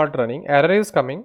not running, error is coming,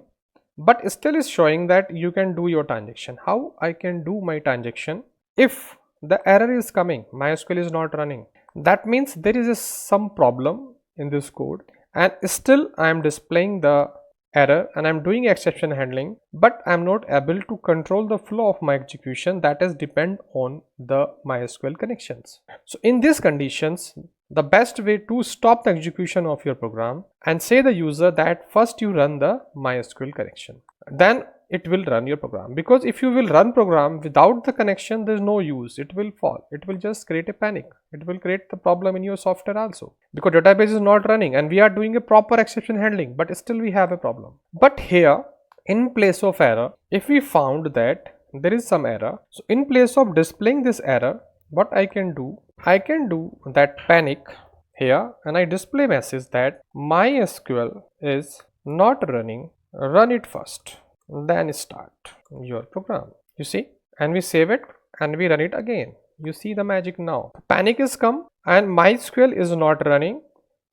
but still is showing that you can do your transaction. How I can do my transaction? If the error is coming, MySQL is not running, that means there is some problem in this code, and still I am displaying the error and I'm doing exception handling, but I'm not able to control the flow of my execution that is depend on the MySQL connections. So in these conditions, the best way to stop the execution of your program and say the user that first you run the MySQL connection, then it will run your program. Because if you will run program without the connection, there is no use, it will fall, it will just create a panic, it will create the problem in your software also, because database is not running and we are doing a proper exception handling, but still we have a problem. But here in place of error, if we found that there is some error, so in place of displaying this error, what I can do that panic here, and I display message that MySQL is not running, run it first, then start your program. You see, and we save it and we run it again. You see the magic now. Panic is come and MySQL is not running,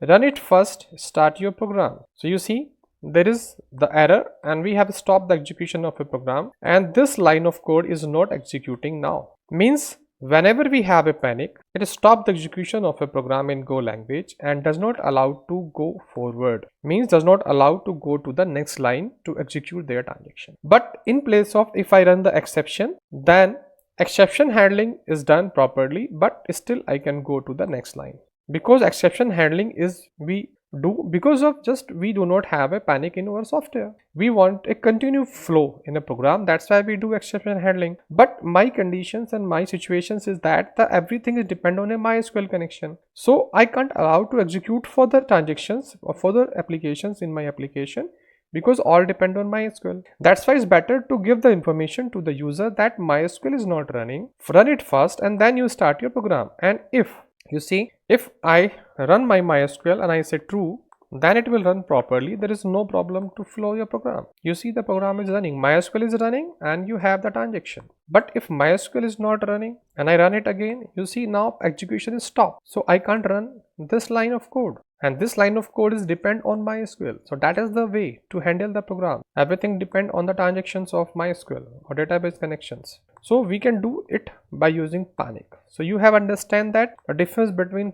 run it first, start your program. So you see, there is the error and we have stopped the execution of a program, and this line of code is not executing now. Means whenever we have a panic, it stops the execution of a program in Go language and does not allow to go forward. Means does not allow to go to the next line to execute their transaction. But in place of, if I run the exception, then exception handling is done properly, but still I can go to the next line. Because exception handling is we do because of just we do not have a panic in our software. We want a continuous flow in a program, that's why we do exception handling. But my conditions and my situations is that everything is depend on a MySQL connection, so I can't allow to execute further transactions or further applications in my application, because all depend on MySQL. That's why it's better to give the information to the user that MySQL is not running, run it first and then you start your program. And if you see, if I run my MySQL and I say true, then it will run properly. There is no problem to flow your program. You see the program is running, MySQL is running and you have the transaction. But if MySQL is not running and I run it again, you see now execution is stopped. So I can't run this line of code, and this line of code is depend on MySQL. So that is the way to handle the program. Everything depend on the transactions of MySQL or database connections. So we can do it by using panic. So you have understand that a difference between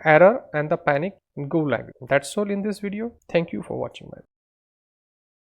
error and the panic in GoLang. That's all in this video. Thank you for watching my video.